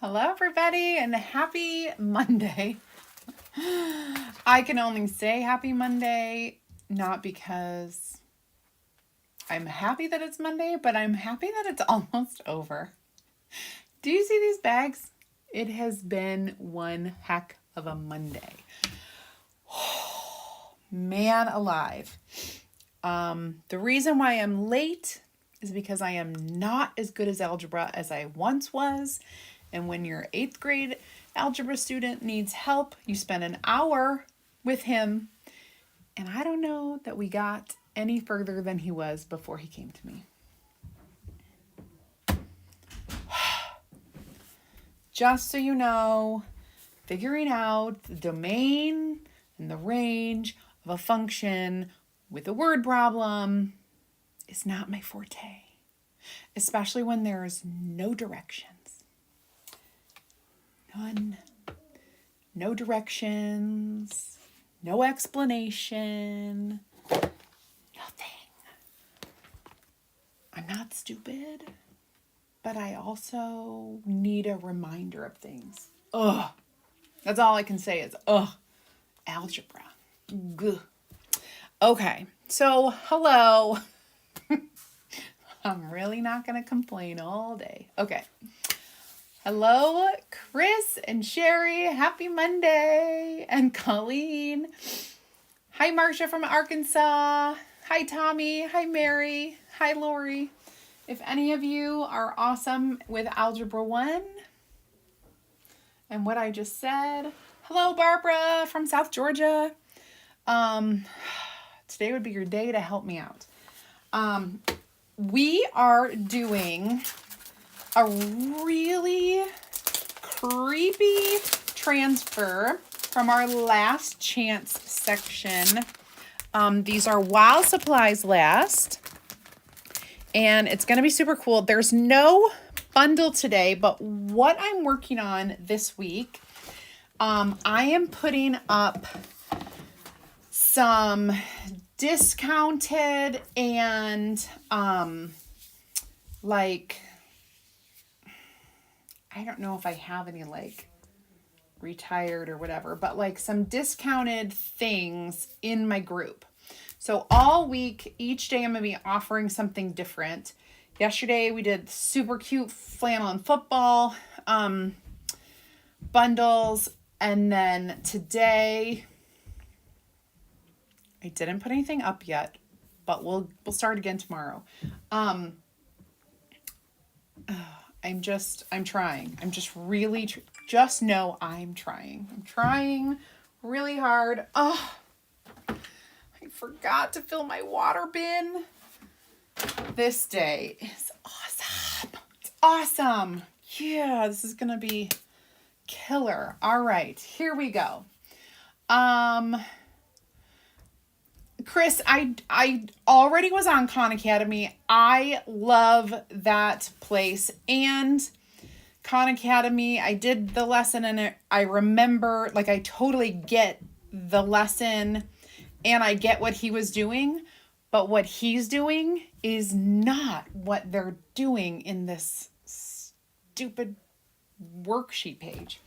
Hello, everybody, and happy Monday. I can only say happy Monday, not because I'm happy that it's Monday, but I'm happy that it's almost over. Do you see these bags? It has been one heck of a Monday. Man alive. The reason why I'm late is because I am not as good as algebra as I once was. And when your 8th grade algebra student needs help, you spend an hour with him. And I don't know that we got any further than he was before he came to me. Just so you know, figuring out the domain and the range of a function with a word problem is not my forte, especially when there's no directions. None. No directions. No explanation. Nothing. I'm not stupid, but I also need a reminder of things. Ugh. That's all I can say is, algebra. Gah. Okay, so hello. I'm really not going to complain all day. Okay. Hello, Chris and Sherry. Happy Monday. And Colleen. Hi, Marcia from Arkansas. Hi, Tommy. Hi, Mary. Hi, Lori. If any of you are awesome with Algebra 1 and what I just said. Hello, Barbara from South Georgia. Today would be your day to help me out. We are doing a really creepy transfer from our last chance section. These are while supplies last, and it's going to be super cool. There's no bundle today, but what I'm working on this week, I am putting up some discounted and I don't know if I have any retired or whatever, but some discounted things in my group. So all week, each day I'm going to be offering something different. Yesterday we did super cute flannel and football bundles. And then today, I didn't put anything up yet, but we'll start again tomorrow. I'm trying. I'm just really, just know I'm trying. I'm trying really hard. Oh, I forgot to fill my water bin. This day is awesome. It's awesome. Yeah, this is going to be killer. All right, here we go. Chris, I already was on Khan Academy. I love that place. And Khan Academy, I did the lesson and I remember, I totally get the lesson and I get what he was doing. But what he's doing is not what they're doing in this stupid worksheet page.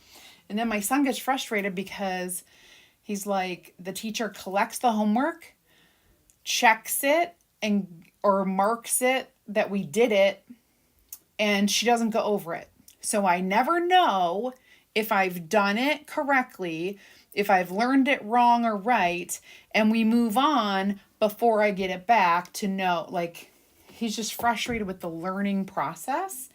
And then my son gets frustrated because he's like, the teacher collects the homework, checks it or marks it that we did it, and she doesn't go over it. So I never know if I've done it correctly, if I've learned it wrong or right, and we move on before I get it back to know. He's just frustrated with the learning process.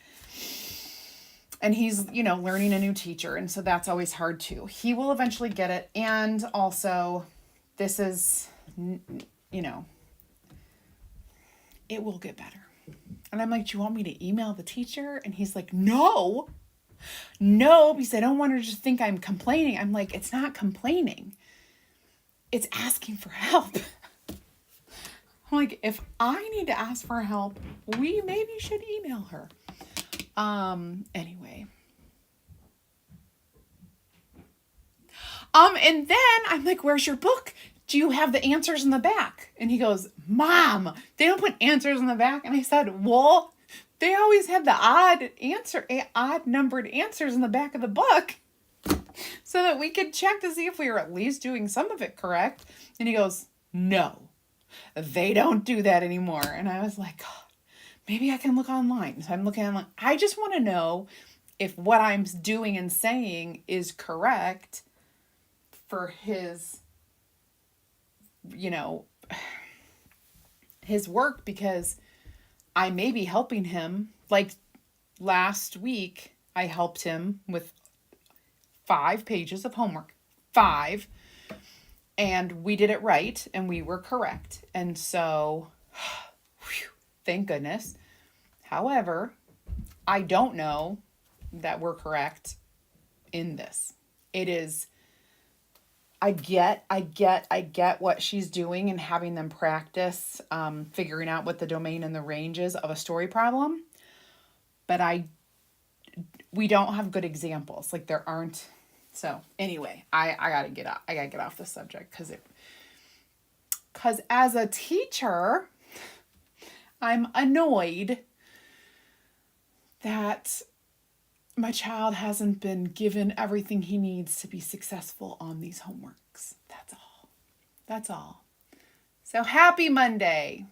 And he's, learning a new teacher. And so that's always hard too. He will eventually get it. And also, this is, it will get better. And I'm like, do you want me to email the teacher? And he's like, no, because I don't want her to just think I'm complaining. I'm like, it's not complaining. It's asking for help. I'm like, if I need to ask for help, we maybe should email her. Anyway. And then I'm like, where's your book? Do you have the answers in the back? And he goes, Mom, they don't put answers in the back. And I said, well, they always had the odd numbered answers in the back of the book so that we could check to see if we were at least doing some of it correct. And he goes, no, they don't do that anymore. And I was like, God, maybe I can look online. So I'm looking online. I just want to know if what I'm doing and saying is correct for his, his work, because I may be helping him. Like last week, I helped him with 5 pages of homework. 5. And we did it right, and we were correct. And so, whew, thank goodness. However, I don't know that we're correct in this. It is, I get what she's doing and having them practice figuring out what the domain and the range is of a story problem. But we don't have good examples. Like there aren't. So anyway, I gotta get off the subject because as a teacher, I'm annoyed that my child hasn't been given everything he needs to be successful on these homeworks. That's all. So happy Monday.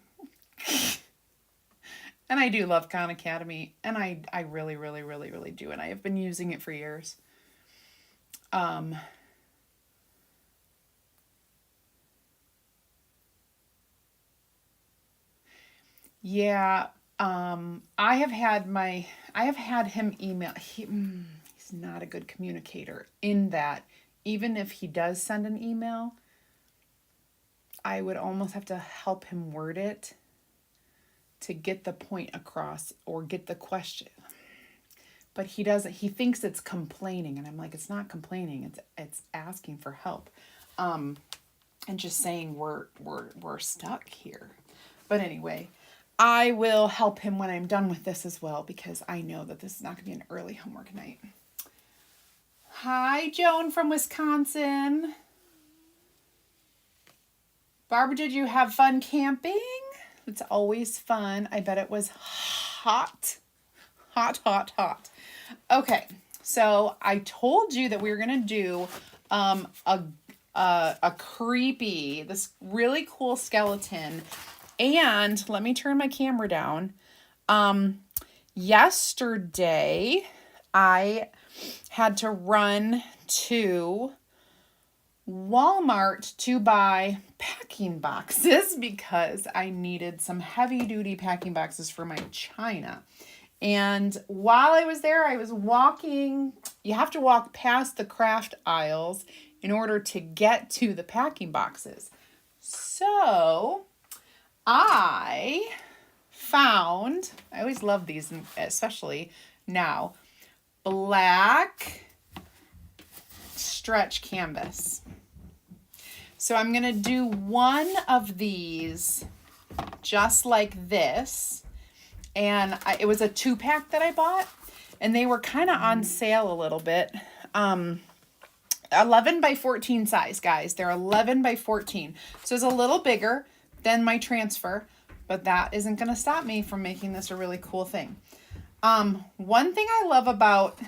And I do love Khan Academy, and I really, really, really, really do. And I have been using it for years. Yeah, I have had him email. He's not a good communicator in that even if he does send an email, I would almost have to help him word it to get the point across or get the question. But he doesn't, he thinks it's complaining, and I'm like, it's not complaining, it's asking for help. And just saying we're stuck here. But anyway, I will help him when I'm done with this as well, because I know that this is not going to be an early homework night. Hi, Joan from Wisconsin. Barbara, did you have fun camping? It's always fun. I bet it was hot. Hot, hot, hot. Okay, so I told you that we were going to do a creepy, this really cool skeleton. And let me turn my camera down. Yesterday, I had to run to Walmart to buy packing boxes because I needed some heavy duty packing boxes for my china. And while I was there, I was walking. You have to walk past the craft aisles in order to get to the packing boxes. So I found, I always love these, especially now, black stretch canvas. So I'm going to do one of these just like this. And it was a 2-pack that I bought, and they were kind of on sale a little bit. 11 by 14 size, guys. They're 11 by 14. So it's a little bigger than my transfer, but that isn't going to stop me from making this a really cool thing. One thing I love about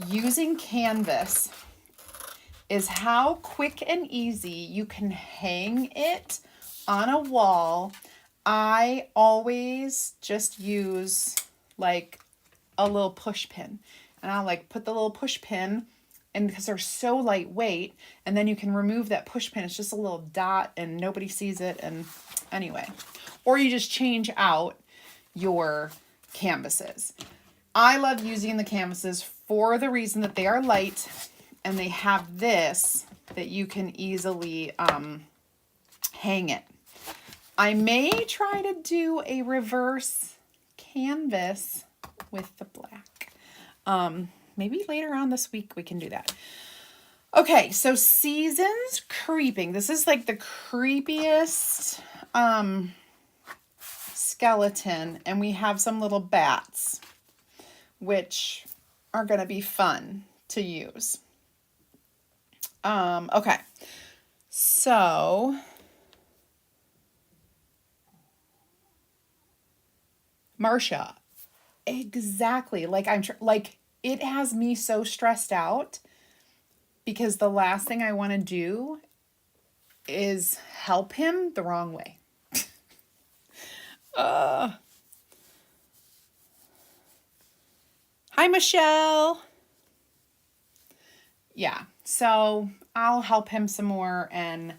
using canvas is how quick and easy you can hang it on a wall. I always just use like a little push pin, and I'll like put the little push pin, and because they're so lightweight, and then you can remove that push pin. It's just a little dot and nobody sees it. And anyway, or you just change out your canvases. I love using the canvases for the reason that they are light, and they have this that you can easily hang it. I may try to do a reverse canvas with the black. Maybe later on this week we can do that. Okay, so Seasons Creeping. This is like the creepiest skeleton, and we have some little bats, which are going to be fun to use. Okay, so Marcia, exactly. Like like it has me so stressed out because the last thing I want to do is help him the wrong way. Hi, Michelle. Yeah, so I'll help him some more, and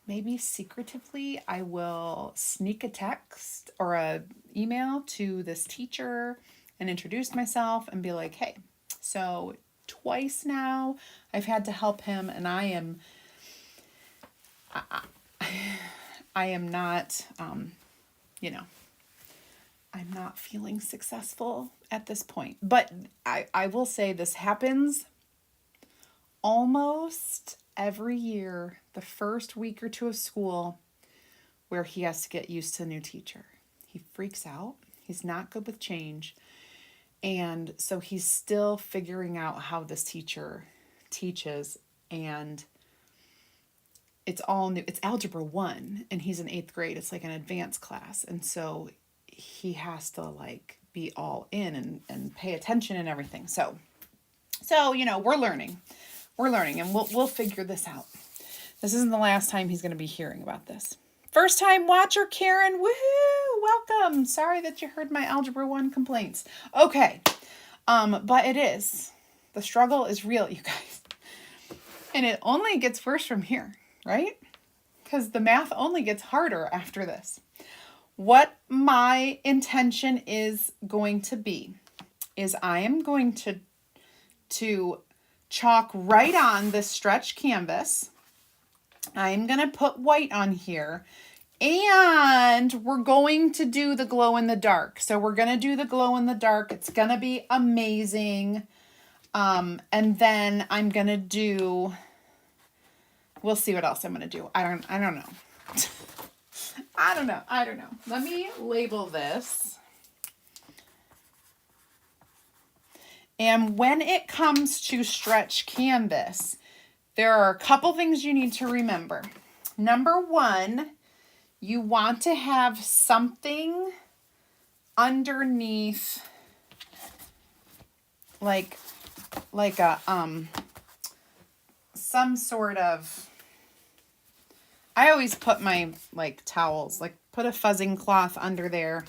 maybe secretively I will sneak a text or a email to this teacher and introduce myself and be like, hey, so twice now I've had to help him, and I am not, I'm not feeling successful at this point. But I will say this happens almost every year, the first week or two of school, where he has to get used to a new teacher. He freaks out. He's not good with change. And so he's still figuring out how this teacher teaches, and it's all new. It's Algebra 1, and he's in 8th grade. It's like an advanced class. And so he has to like be all in and pay attention and everything. So we're learning. We're learning, and we'll figure this out. This isn't the last time he's going to be hearing about this. First time watcher, Karen. Woohoo! Welcome. Sorry that you heard my Algebra 1 complaints. Okay. But it is. The struggle is real, you guys. And it only gets worse from here, right? Because the math only gets harder after this. What my intention is going to be is I am going to chalk right on this stretch canvas. I'm going to put white on here, and we're going to do the glow in the dark. So we're going to do the glow in the dark. It's going to be amazing. And then I'm going to do, we'll see what else I'm going to do. I don't know. I don't know. Let me label this. And when it comes to stretch canvas, there are a couple things you need to remember. Number one, you want to have something underneath, like a some sort of, I always put my like towels, like put a fuzzing cloth under there,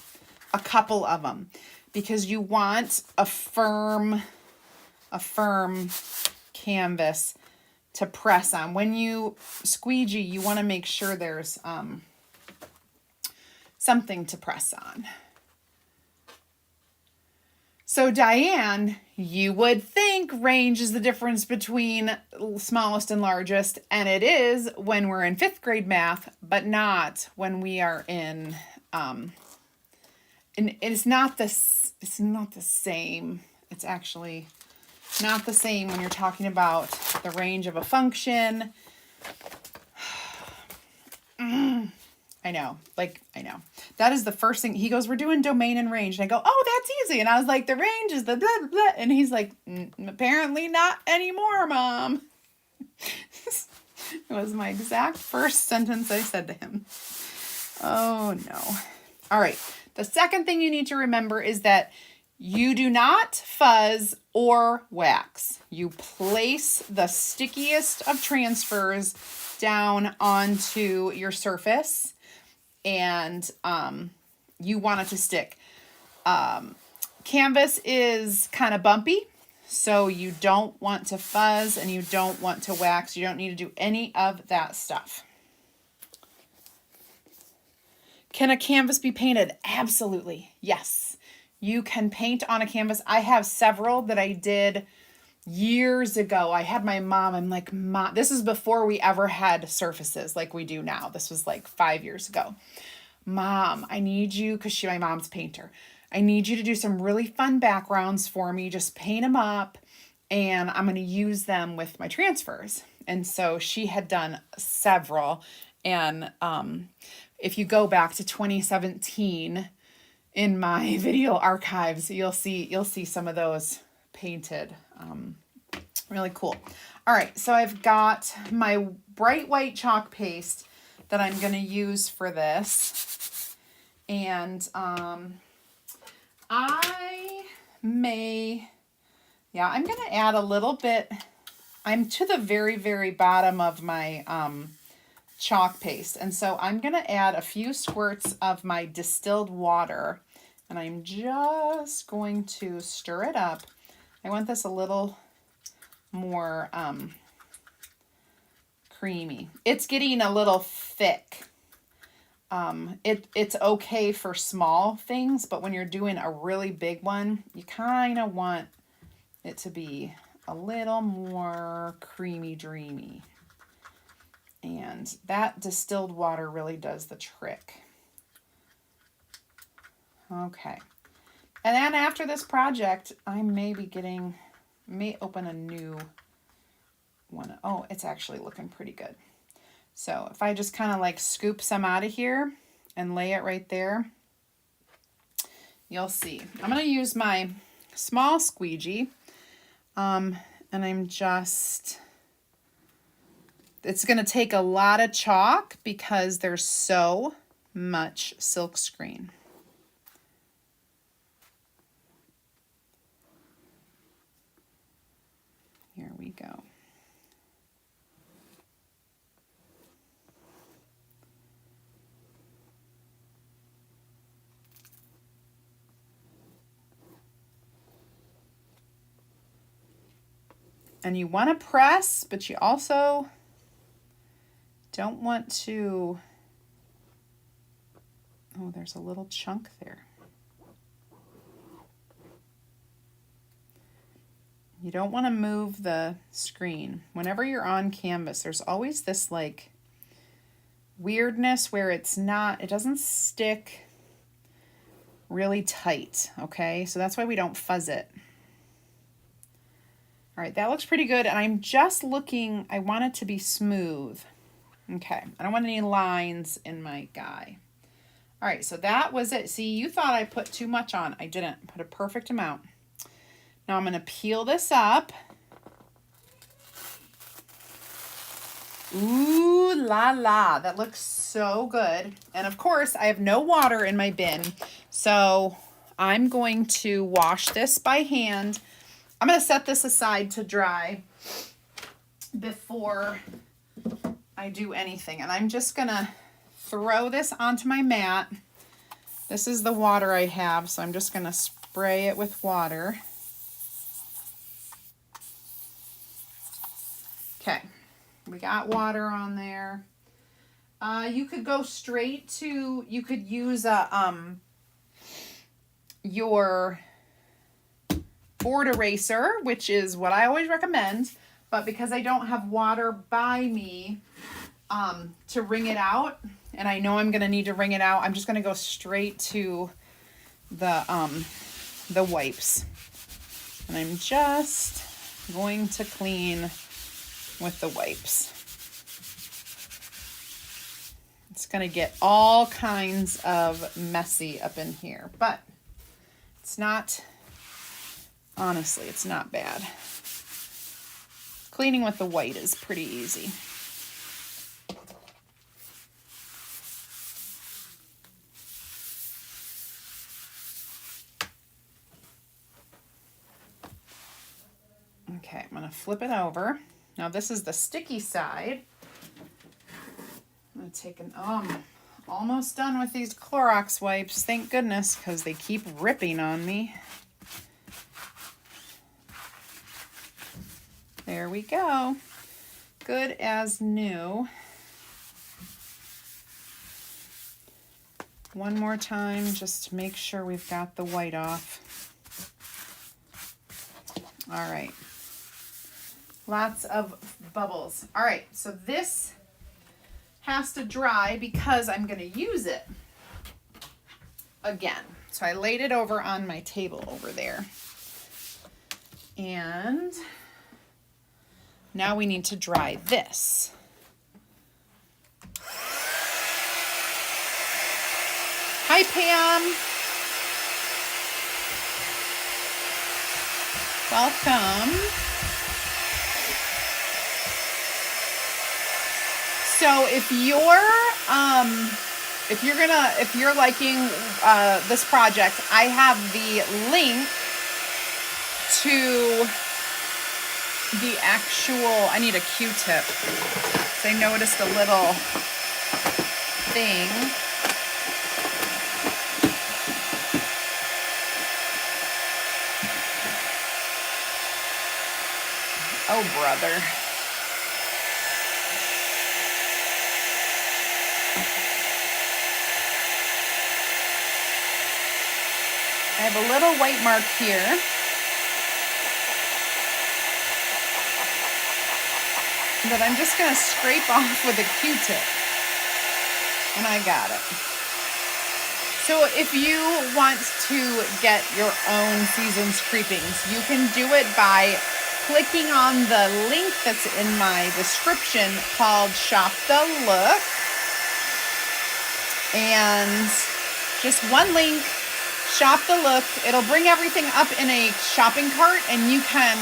a couple of them, because you want a firm canvas to press on. When you squeegee, you want to make sure there's something to press on. So Diane, you would think range is the difference between smallest and largest, and it is when we're in 5th grade math, but not when we are in, and it's not the same. It's actually not the same when you're talking about the range of a function. I know. That is the first thing. He goes, we're doing domain and range. And I go, oh, that's easy. And I was like, the range is the blah, blah, blah. And he's like, apparently not anymore, Mom. It was my exact first sentence I said to him. Oh, no. All right. The second thing you need to remember is that you do not fuzz or wax. You place the stickiest of transfers down onto your surface, and you want it to stick. Canvas is kind of bumpy, so you don't want to fuzz and you don't want to wax. You don't need to do any of that stuff. Can a canvas be painted? Absolutely. Yes. You can paint on a canvas. I have several that I did years ago. I had my mom, I'm like, Mom, this is before we ever had surfaces like we do now. This was like 5 years ago. Mom, I need you, because my mom's a painter. I need you to do some really fun backgrounds for me. Just paint them up, and I'm going to use them with my transfers. And so she had done several. And if you go back to 2017 in my video archives, you'll see some of those painted. Really cool. All right, so I've got my bright white chalk paste that I'm going to use for this. And I may, yeah, I'm going to add a little bit. I'm to the very, very bottom of my chalk paste. And so I'm going to add a few squirts of my distilled water. And I'm just going to stir it up. I want this a little more creamy. It's getting a little thick. It's okay for small things, but when you're doing a really big one, you kind of want it to be a little more creamy dreamy. And that distilled water really does the trick. Okay. And then after this project, I may open a new one. Oh, it's actually looking pretty good. So if I just kind of like scoop some out of here and lay it right there, you'll see. I'm going to use my small squeegee. And it's going to take a lot of chalk because there's so much silk screen. Here we go. And you want to press, but you also don't want to, oh, there's a little chunk there. You don't want to move the screen. Whenever you're on canvas, there's always this like weirdness where it doesn't stick really tight, okay? So that's why we don't fuzz it. All right, that looks pretty good. And I'm just looking, I want it to be smooth. Okay, I don't want any lines in my guy. All right, so that was it. See, you thought I put too much on. I didn't. Put a perfect amount. Now I'm going to peel this up. Ooh la la, that looks so good. And of course, I have no water in my bin, so I'm going to wash this by hand. I'm going to set this aside to dry before I do anything. And I'm just going to throw this onto my mat. This is the water I have, so I'm just going to spray it with water. Okay, we got water on there. You could go straight to, you could use your board eraser, which is what I always recommend, but because I don't have water by me to wring it out, and I know I'm going to need to wring it out, I'm just going to go straight to the wipes. And I'm just going to clean with the wipes. It's going to get all kinds of messy up in here, but it's not, honestly, it's not bad. Cleaning with the white is pretty easy. Okay, I'm going to flip it over. Now this is the sticky side. I'm going to take I'm almost done with these Clorox wipes. Thank goodness, because they keep ripping on me. There we go. Good as new. One more time just to make sure we've got the white off. All right. Lots of bubbles. All right, so this has to dry because I'm going to use it again. So I laid it over on my table over there. And now we need to dry this. Hi, Pam. Welcome. So if you're if you're liking this project, I have the link to the actual, I need a Q-tip. So I noticed a little thing. Oh, brother. I have a little white mark here. That I'm just going to scrape off with a Q-tip. And I got it. So if you want to get your own Seasons Creepings, you can do it by clicking on the link that's in my description called Shop the Look. And just one link, Shop the Look. It'll bring everything up in a shopping cart and you can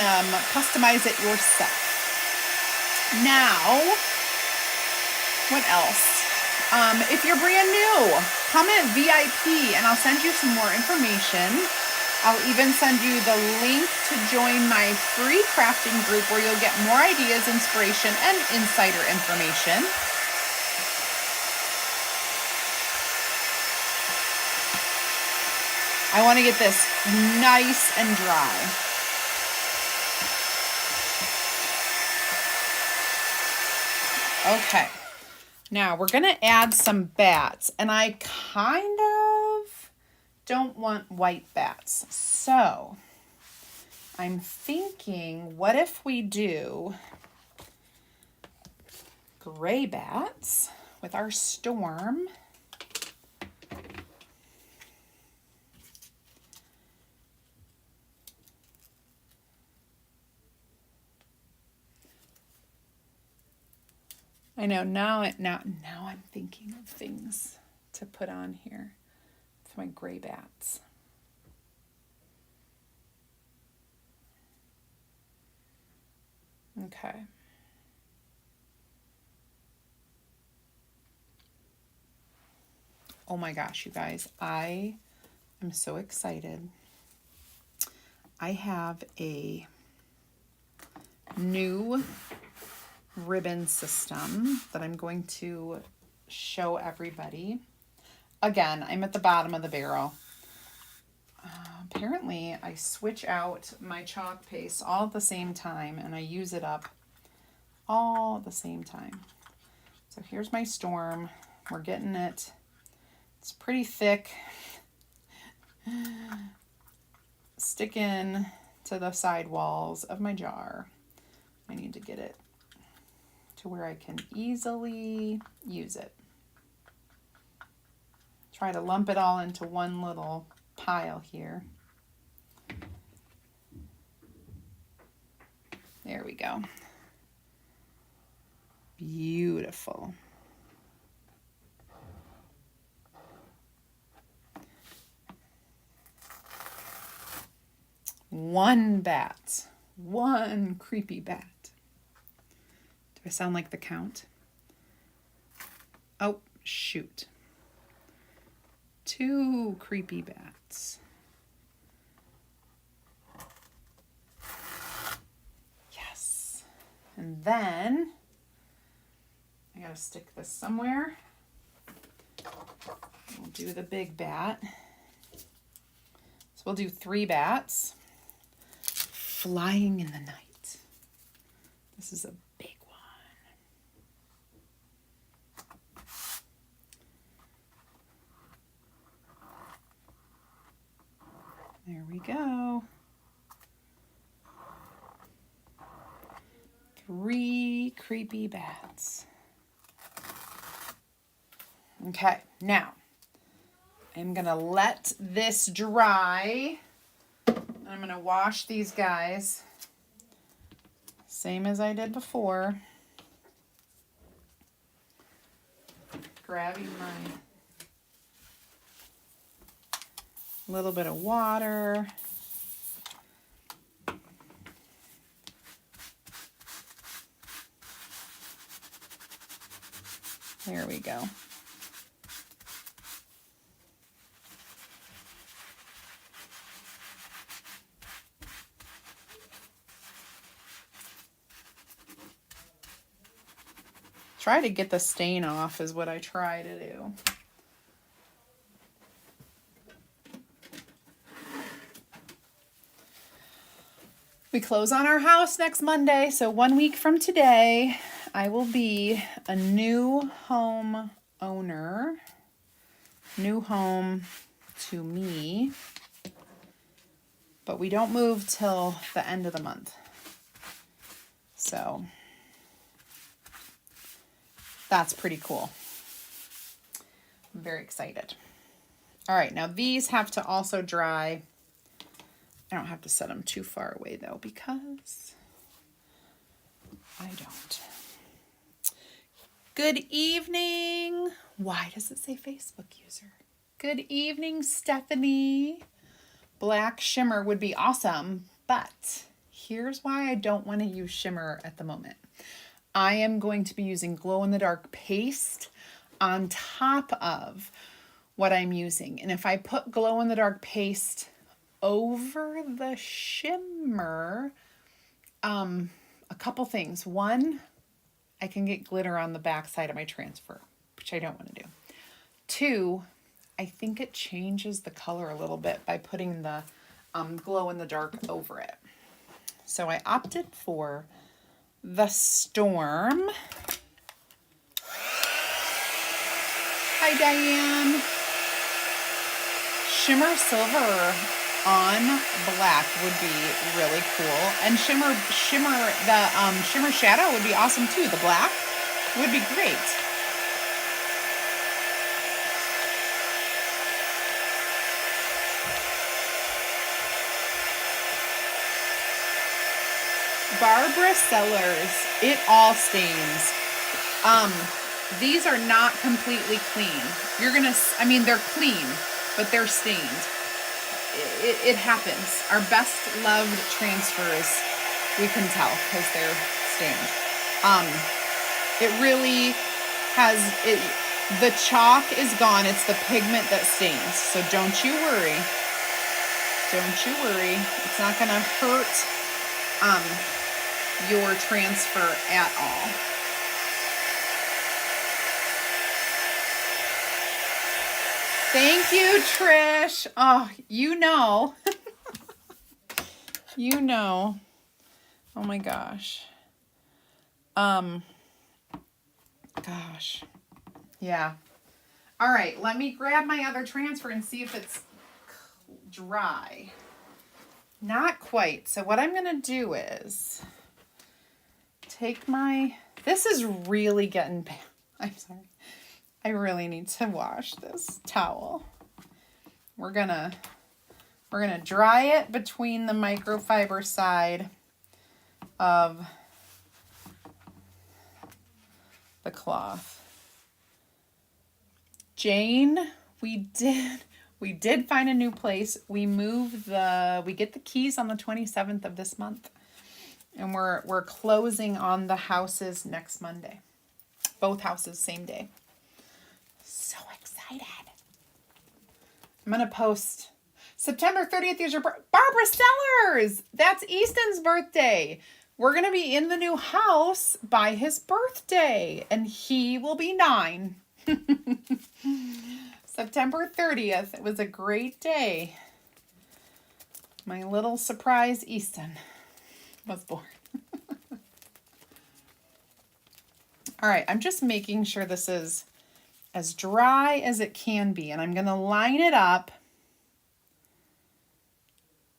customize it yourself. Now, what else? If you're brand new, comment VIP and I'll send you some more information. I'll even send you the link to join my free crafting group where you'll get more ideas, inspiration, and insider information. I want to get this nice and dry. Okay, now we're going to add some bats, and I kind of don't want white bats. So I'm thinking, what if we do gray bats with our storm? I know now I'm thinking of things to put on here for my gray bats. Okay. Oh my gosh, you guys, I am so excited. I have a new ribbon system that I'm going to show everybody. Again, I'm at the bottom of the barrel. Apparently, I switch out my chalk paste all at the same time and I use it up all at the same time. So here's my storm. We're getting it. It's pretty thick. Stick in to the side walls of my jar. I need to get it to where I can easily use it. Try to lump it all into one little pile here. There we go. Beautiful. One bat. One creepy bat. Do I sound like the Count? Oh, shoot. Two creepy bats. Yes. And then I gotta stick this somewhere. We'll do the big bat. So we'll do 3 bats. Flying in the night. This is a big one. There we go. 3 creepy bats. Okay, now I'm gonna let this dry. I'm gonna wash these guys, same as I did before. Grabbing my little bit of water. There we go. try to get the stain off is what I try to do. We close on our house next Monday, so 1 week from today, I will be a new home owner. New home to me, but we don't move till the end of the month. So that's pretty cool. I'm very excited. All right, now these have to also dry. I don't have to set them too far away though, because I don't. Good evening. Why does it say Facebook user? Good evening, Stephanie. Black shimmer would be awesome, but here's why I don't want to use shimmer at the moment. I am going to be using glow-in-the-dark paste on top of what I'm using. And if I put glow-in-the-dark paste over the shimmer, a couple things. One, I can get glitter on the back side of my transfer, which I don't want to do. Two, I think it changes the color a little bit by putting the glow-in-the-dark over it. So I opted for the Storm. Hi, Diane. Shimmer Silver on black would be really cool. And Shimmer Shadow would be awesome too. The black would be great. Barbara Sellers, it all stains. These are not completely clean. They're clean, but they're stained. It happens. Our best loved transfers, we can tell because they're stained. It really has, the chalk is gone. It's the pigment that stains. So don't you worry. Don't you worry. It's not going to hurt your transfer at all. Thank you, Trish. Oh, you know. You know. Oh my gosh. Gosh. Yeah. All right, let me grab my other transfer and see if it's dry. Not quite. So what I'm going to do is take this is really getting bad. I'm sorry. I really need to wash this towel. We're gonna dry it between the microfiber side of the cloth. Jane, we did find a new place. We get the keys on the 27th of this month. And we're closing on the houses next Monday. Both houses same day. So excited. I'm going to post September 30th is your Barbara Sellers. That's Easton's birthday. We're going to be in the new house by his birthday, and he will be 9. September 30th. It was a great day. My little surprise Easton was born. All right, I'm just making sure this is as dry as it can be, and I'm going to line it up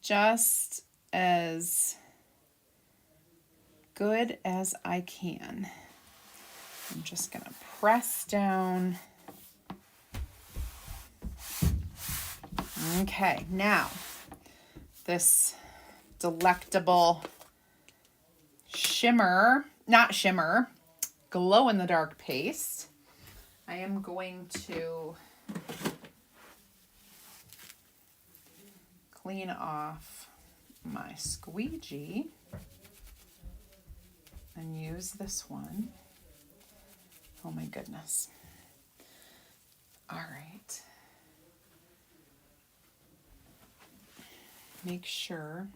just as good as I can. I'm just going to press down. Okay, now this delectable glow-in-the-dark paste. I am going to clean off my squeegee and use this one. Oh my goodness. All right. Make sure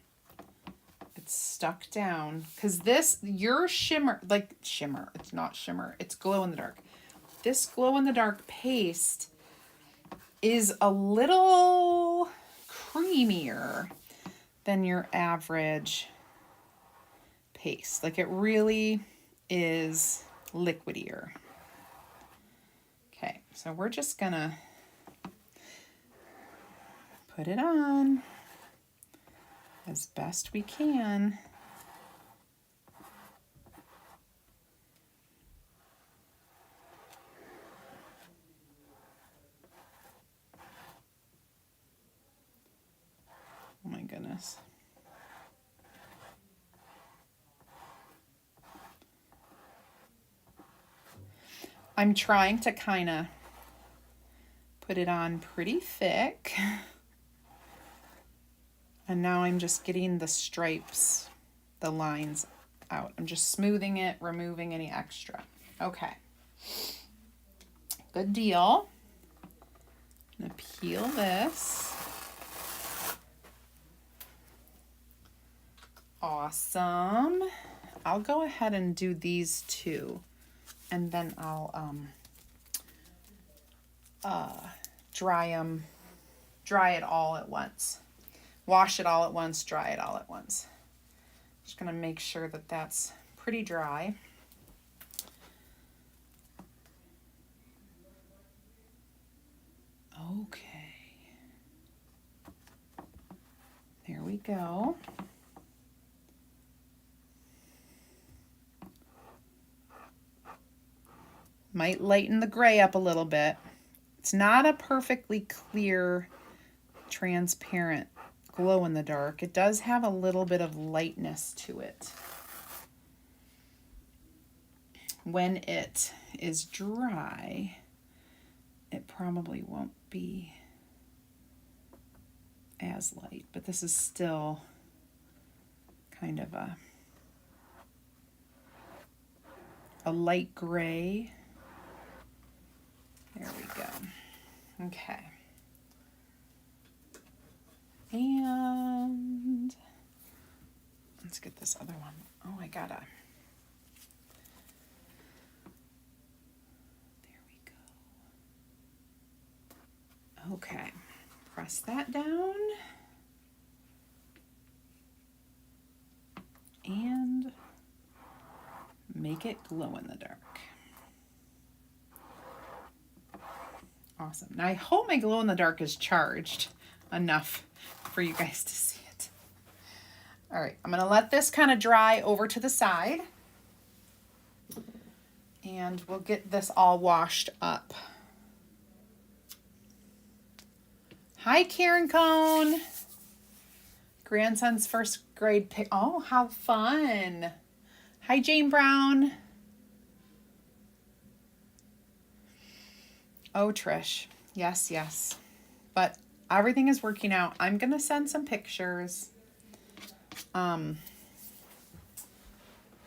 it's stuck down. Because your shimmer, it's not shimmer, it's glow in the dark. This glow in the dark paste is a little creamier than your average paste. Like, it really is liquidier. Okay, so we're just gonna put it on as best we can. Oh my goodness. I'm trying to kind of put it on pretty thick. And now I'm just getting the stripes, the lines out. I'm just smoothing it, removing any extra. Okay. Good deal. I'm gonna peel this. Awesome. I'll go ahead and do these two, and then I'll dry it all at once. Wash it all at once, dry it all at once. Just gonna make sure that that's pretty dry. Okay. There we go. Might lighten the gray up a little bit. It's not a perfectly clear, transparent glow in the dark. It does have a little bit of lightness to it. When it is dry, it probably won't be as light, but this is still kind of a light gray. There we go. Okay. And let's get this other one. Oh, I gotta. There we go. Okay. Press that down. And make it glow in the dark. Awesome. Now I hope my glow in the dark is charged enough for you guys to see it. All right, I'm gonna let this kind of dry over to the side, and we'll get this all washed up. Hi, Karen Cone. Grandson's first grade pick. Oh, how fun. Hi, Jane Brown. Oh, Trish. Yes, yes. But everything is working out. I'm going to send some pictures. I'm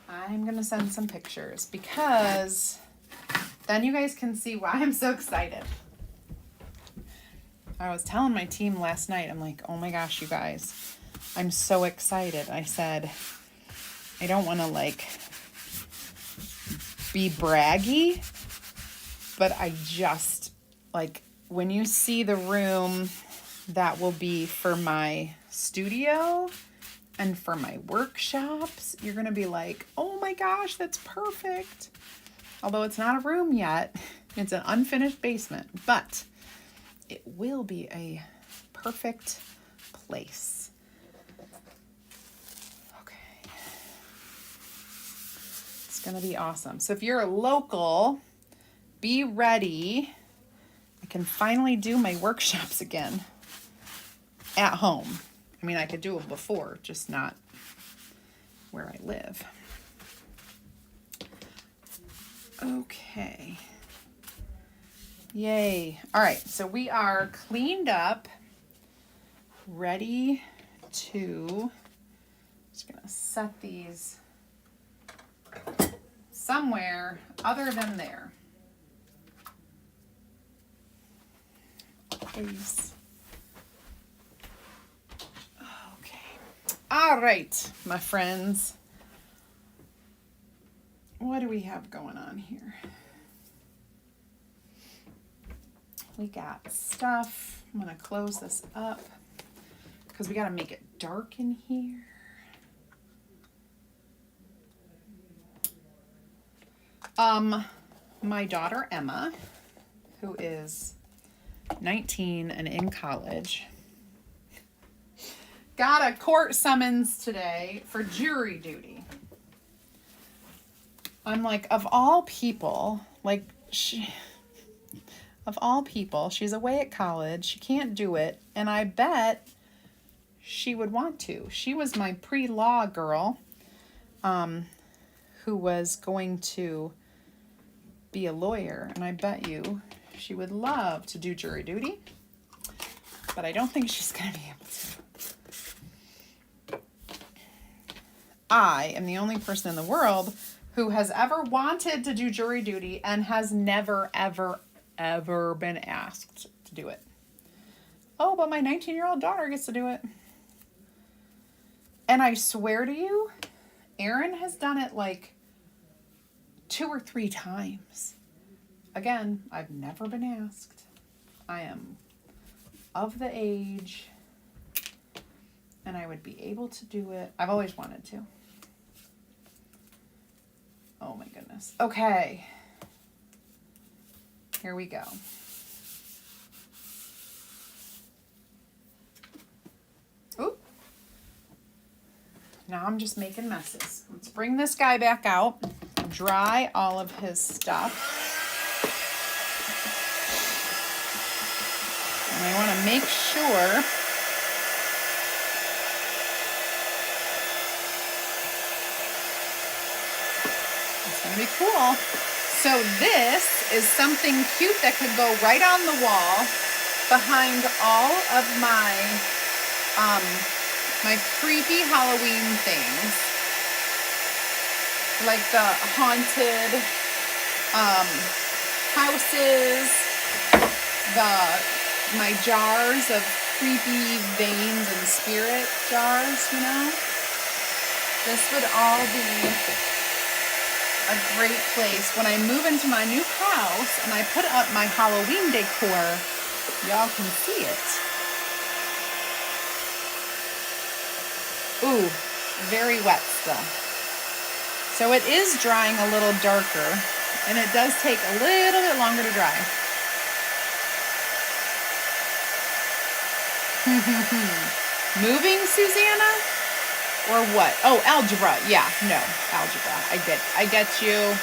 going to send some pictures because then you guys can see why I'm so excited. I was telling my team last night, I'm like, oh my gosh, you guys, I'm so excited. I said, I don't want to be braggy, but I just, when you see the room that will be for my studio and for my workshops, you're going to be like, oh my gosh, that's perfect. Although it's not a room yet, it's an unfinished basement, but it will be a perfect place. Okay. It's going to be awesome. So if you're local, be ready. I can finally do my workshops again at home. I mean, I could do them before, just not where I live. Okay. Yay. All right, so we are cleaned up, ready to, just gonna set these somewhere other than there. Please. Okay. All right, my friends. What do we have going on here? We got stuff. I'm going to close this up because we got to make it dark in here. My daughter Emma, who is 19 and in college, got a court summons today for jury duty. I'm like, of all people, of all people, she's away at college, she can't do it, and I bet she would want to. She was my pre-law girl, who was going to be a lawyer, and I bet you she would love to do jury duty, but I don't think she's going to be able to. I am the only person in the world who has ever wanted to do jury duty and has never, ever, ever been asked to do it. Oh, but my 19-year-old daughter gets to do it. And I swear to you, Erin has done it like 2 or 3 times. Again, I've never been asked. I am of the age and I would be able to do it. I've always wanted to. Oh my goodness. Okay. Here we go. Oop. Now I'm just making messes. Let's bring this guy back out. Dry all of his stuff. And I want to make sure it's going to be cool. So this is something cute that could go right on the wall behind all of my my creepy Halloween things. Like the haunted houses, my jars of creepy veins and spirit jars, you know? This would all be a great place. When I move into my new house and I put up my Halloween decor, y'all can see it. Ooh, very wet still. So it is drying a little darker, and it does take a little bit longer to dry. Moving, Susanna? Or what? Oh, algebra. Yeah, no, algebra. I get you.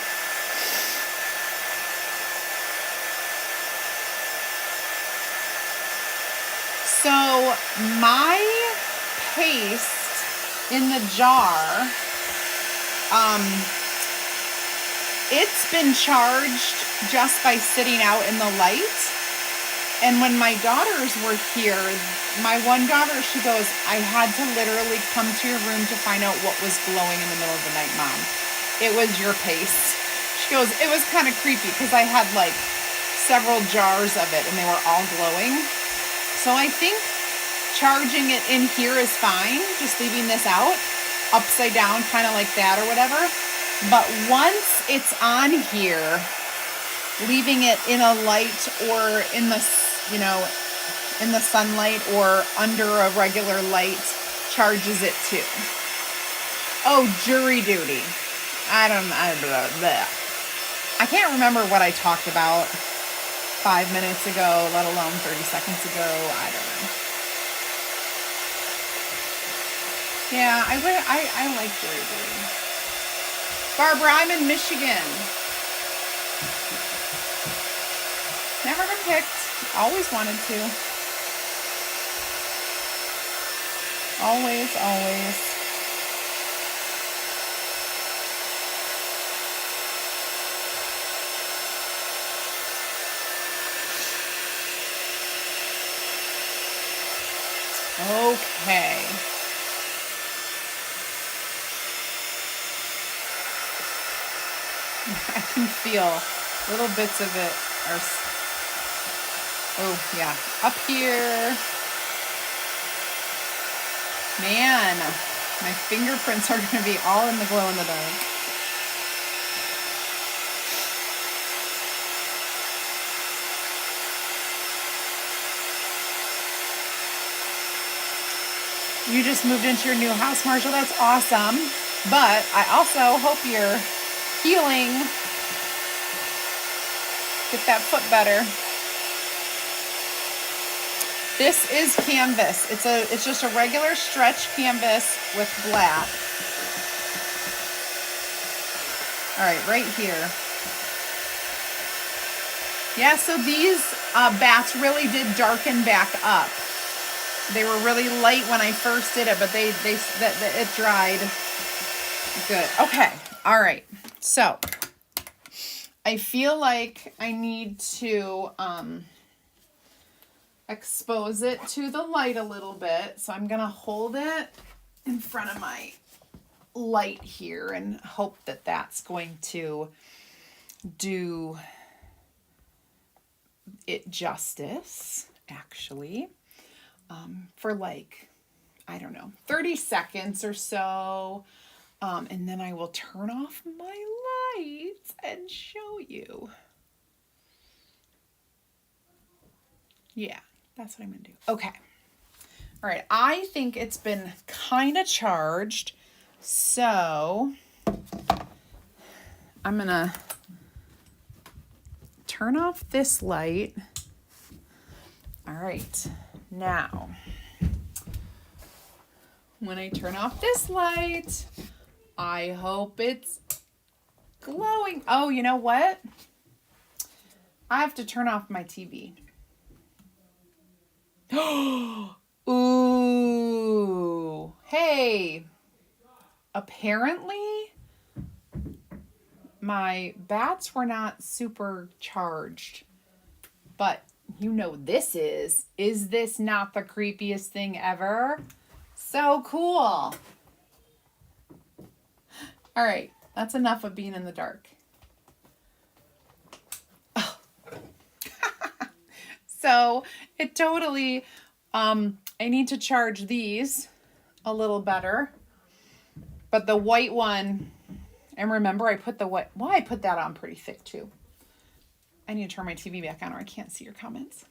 So my paste in the jar, it's been charged just by sitting out in the light. And when my daughters were here, my one daughter, she goes, I had to literally come to your room to find out what was glowing in the middle of the night, Mom. It was your paste. She goes, it was kind of creepy because I had like several jars of it and they were all glowing. So I think charging it in here is fine. Just leaving this out upside down, kind of like that or whatever. But once it's on here, leaving it in a light or in the, you know, in the sunlight or under a regular light charges it too. Oh, jury duty. I can't remember what I talked about 5 minutes ago, let alone 30 seconds ago. I don't know. Yeah, I like jury duty. Barbara, I'm in Michigan. Never been picked. Always wanted to. Always, always. Okay. I can feel little bits of it are, oh yeah, up here. Man, My fingerprints are going to be all in the glow in the dark. You just moved into your new house, Marshall. That's awesome. But I also hope you're healing. Get that foot better. This is canvas. It's just a regular stretch canvas with black. All right, right here. Yeah, so these bats really did darken back up. They were really light when I first did it, but it dried good. Okay, all right. So I feel like I need to expose it to the light a little bit. So I'm gonna hold it in front of my light here and hope that that's going to do it justice, actually, for like, I don't know, 30 seconds or so. And then I will turn off my lights and show you. Yeah, that's what I'm gonna do. Okay. All right, I think it's been kind of charged, so I'm gonna turn off this light. All right, now, when I turn off this light, I hope it's glowing. Oh, you know what? I have to turn off my TV. Ooh. Hey. Apparently, my bats were not super charged. But you know this is. Is this not the creepiest thing ever? So cool. All right. That's enough of being in the dark. Oh. So it totally, I need to charge these a little better. But the white one, and remember I put the white, well, I put that on pretty thick too. I need to turn my TV back on or I can't see your comments.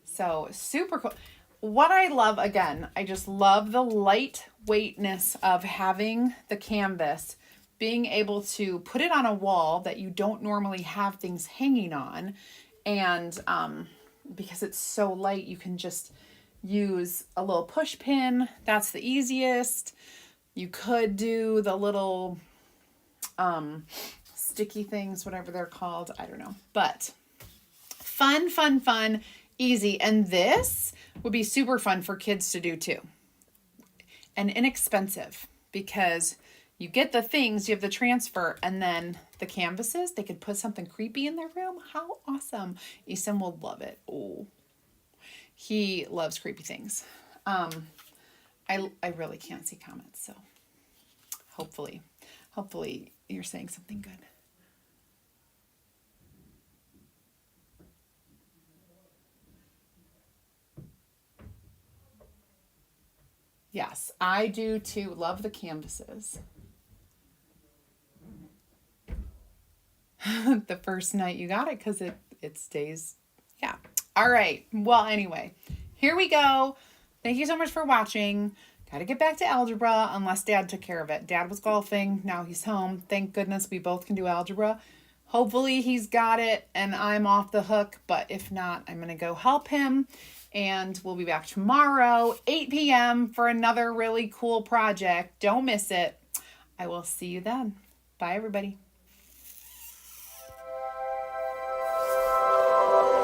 So super cool. What I love, again, I just love the lightweightness of having the canvas, being able to put it on a wall that you don't normally have things hanging on. And because it's so light, you can just use a little push pin. That's the easiest. You could do the little sticky things, whatever they're called. I don't know. But fun, fun, fun, easy. And this would be super fun for kids to do too. And inexpensive because you get the things, you have the transfer, and then the canvases, they could put something creepy in their room. How awesome. Easton will love it. Oh, he loves creepy things. I really can't see comments, so hopefully you're saying something good. Yes, I do too. Love the canvases. The first night you got it because it stays. Yeah. All right. Well, anyway, here we go. Thank you so much for watching. Got to get back to algebra unless Dad took care of it. Dad was golfing. Now he's home. Thank goodness we both can do algebra. Hopefully he's got it and I'm off the hook. But if not, I'm going to go help him. And we'll be back tomorrow, 8 p.m. for another really cool project. Don't miss it. I will see you then. Bye, everybody.